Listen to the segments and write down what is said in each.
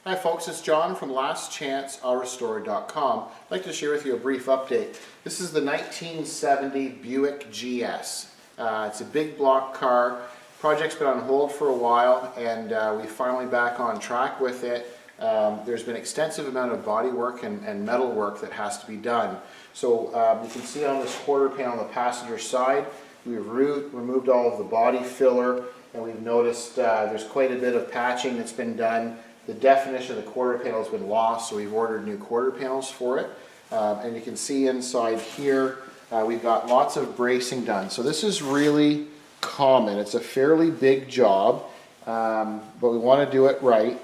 Hi folks, it's John from lastchanceautorestor.com. I'd like to share with you a brief update. This is the 1970 Buick GS. It's a big block car. Project's been on hold for a while and we're finally back on track with it. There's been extensive amount of body work and metal work that has to be done. So you can see on this quarter panel on the passenger side, we've removed all of the body filler, and we've noticed there's quite a bit of patching that's been done. The definition of the quarter panel has been lost, so we've ordered new quarter panels for it. And you can see inside here, we've got lots of bracing done. So this is really common. It's a fairly big job, but we want to do it right.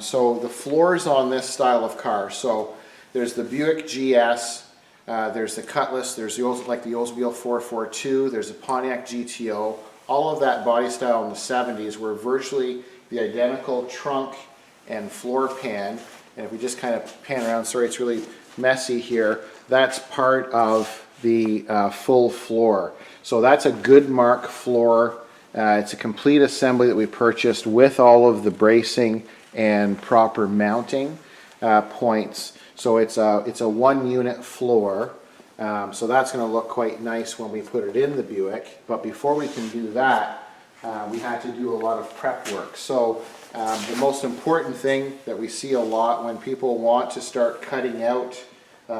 So the floors on this style of car, so there's the Buick GS, there's the Cutlass, there's the Oldsmobile 442, there's the Pontiac GTO. All of that body style in the 70s were virtually the identical trunk and floor pan. And if we just kind of pan around, sorry it's really messy here, that's part of the full floor. So that's a good mark floor. It's a complete assembly that we purchased with all of the bracing and proper mounting points. So it's a one unit floor. So that's going to look quite nice when we put it in the Buick. But before we can do that, we had to do a lot of prep work. So the most important thing that we see a lot when people want to start cutting out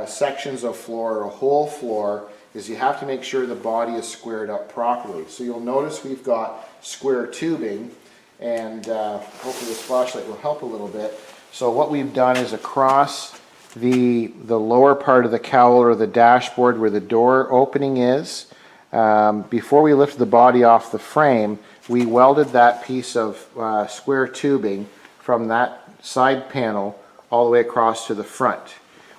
sections of floor or a whole floor is you have to make sure the body is squared up properly. So you'll notice we've got square tubing, and hopefully this flashlight will help a little bit. So what we've done is across the lower part of the cowl or the dashboard where the door opening is, before we lift the body off the frame, we welded that piece of square tubing from that side panel all the way across to the front.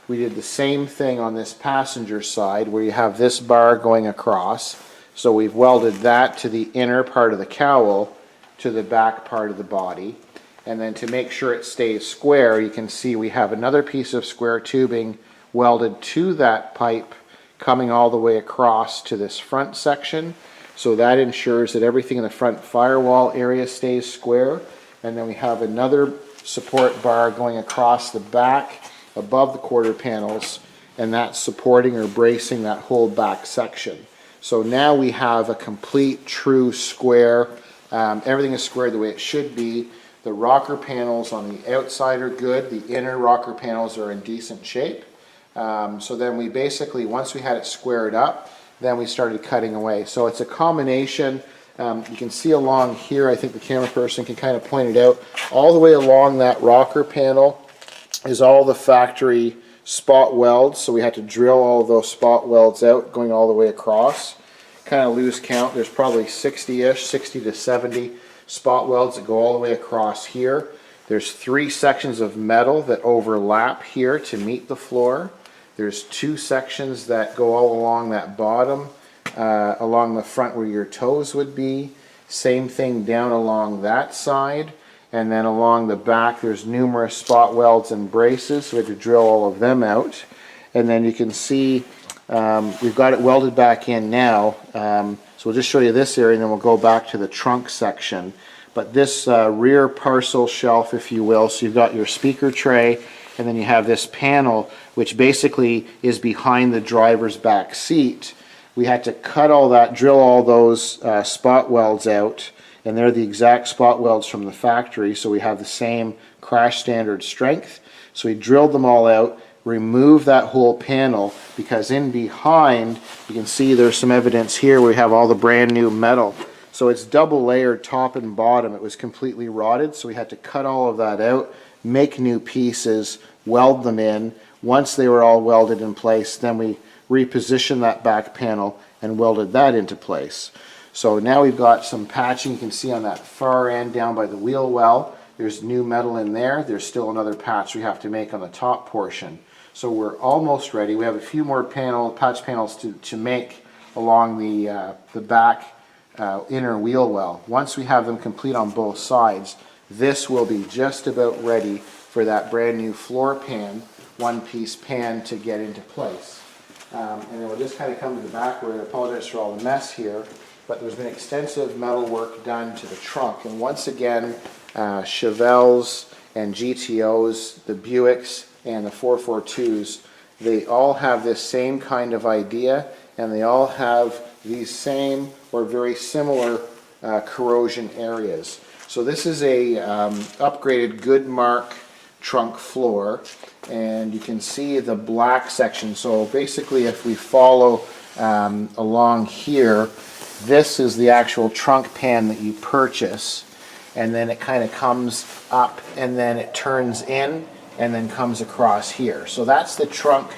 We did the same thing on this passenger side where you have this bar going across. So we've welded that to the inner part of the cowl to the back part of the body. And then to make sure it stays square, you can see we have another piece of square tubing welded to that pipe coming all the way across to this front section. So that ensures that everything in the front firewall area stays square. And then we have another support bar going across the back above the quarter panels, and that's supporting or bracing that whole back section. So now we have a complete true square. Everything is squared the way it should be. The rocker panels on the outside are good. The inner rocker panels are in decent shape. So then we basically, once we had it squared up, then we started cutting away. So it's a combination. You can see along here, I think the camera person can kind of point it out, all the way along that rocker panel is all the factory spot welds. So we had to drill all of those spot welds out going all the way across. Kind of lose count, there's probably 60-ish, 60 to 70 spot welds that go all the way across here. There's 3 sections of metal that overlap here to meet the floor. There's 2 sections that go all along that bottom, along the front where your toes would be. Same thing down along that side. And then along the back there's numerous spot welds and braces, so we have to drill all of them out. And then you can see we've got it welded back in now. So we'll just show you this area and then we'll go back to the trunk section. But this rear parcel shelf, if you will, so you've got your speaker tray, and then you have this panel which basically is behind the driver's back seat. We had to cut all that, drill all those spot welds out, and they're the exact spot welds from the factory, so we have the same crash standard strength. So we drilled them all out, removed that whole panel, because in behind you can see there's some evidence here where we have all the brand new metal. So it's double layered top and bottom. It was completely rotted, so we had to cut all of that out, make new pieces, weld them in. Once they were all welded in place, then we repositioned that back panel and welded that into place. So now we've got some patching. You can see on that far end down by the wheel well, there's new metal in there. There's still another patch we have to make on the top portion. So we're almost ready. We have a few more patch panels to make along the back inner wheel well. Once we have them complete on both sides, this will be just about ready for that brand new floor pan, one-piece pan, to get into place. And then we'll just kind of come to the back where I apologize for all the mess here. But there's been extensive metal work done to the trunk, and once again Chevelle's and GTOs, the Buicks, and the 442s, they all have this same kind of idea, and they all have these same or very similar corrosion areas. So this is a upgraded Goodmark trunk floor, and you can see the black section. So basically, if we follow along here, this is the actual trunk pan that you purchase, and then it kind of comes up and then it turns in and then comes across here. So that's the trunk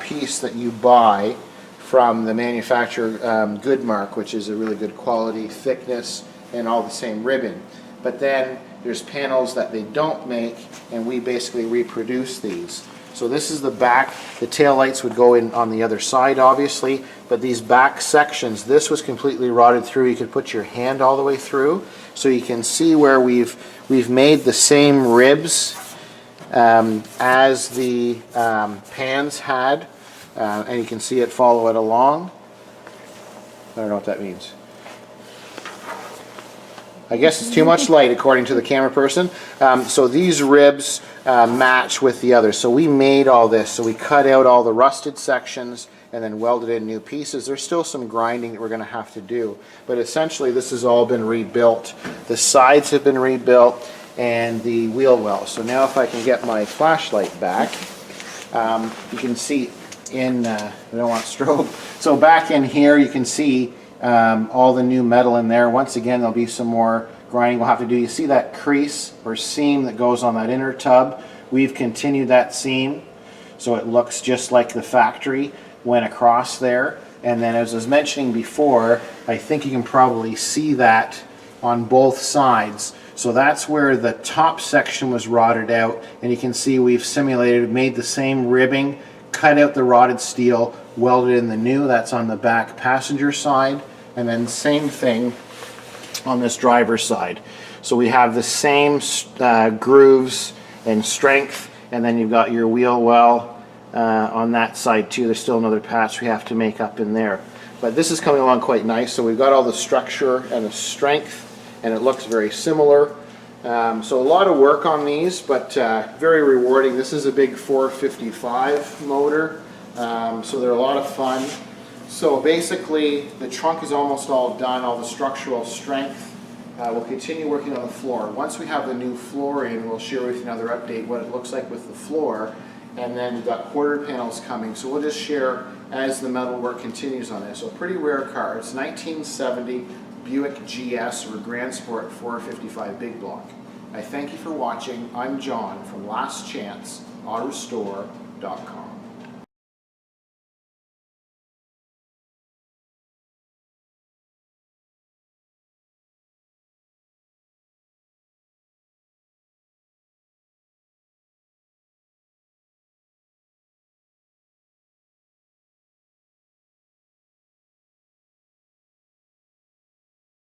piece that you buy from the manufacturer Goodmark, which is a really good quality, thickness, and all the same ribbon. But then there's panels that they don't make, and we basically reproduce these. So this is the back. The tail lights would go in on the other side, obviously, but these back sections, this was completely rotted through. You could put your hand all the way through, so you can see where we've made the same ribs as the pans had, and you can see it follow it along. I don't know what that means. I guess it's too much light according to the camera person. So these ribs match with the others. So we made all this. So we cut out all the rusted sections and then welded in new pieces. There's still some grinding that we're going to have to do. But essentially this has all been rebuilt. The sides have been rebuilt and the wheel well. So now if I can get my flashlight back, you can see in, I don't want strobe. So back in here you can see all the new metal in there. Once again, there'll be some more grinding we'll have to do. You see that crease or seam that goes on that inner tub? We've continued that seam so it looks just like the factory went across there. And then, as I was mentioning before, I think you can probably see that on both sides. So that's where the top section was rotted out, and you can see we've simulated, made the same ribbing, cut out the rotted steel, welded in the new. That's on the back passenger side, and then same thing on this driver's side. So we have the same grooves and strength, and then you've got your wheel well on that side too. There's still another patch we have to make up in there, but this is coming along quite nice. So we've got all the structure and the strength, and it looks very similar. So a lot of work on these, but very rewarding. This is a big 455 motor, so they're a lot of fun. So basically the trunk is almost all done, all the structural strength. We'll continue working on the floor. Once we have the new floor in, we'll share with you another update what it looks like with the floor. And then we've got quarter panels coming, so we'll just share as the metal work continues on this. So a pretty rare car. It's 1970 Buick GS or Grand Sport 455 big block. I thank you for watching. I'm John from lastchanceautorestor.com.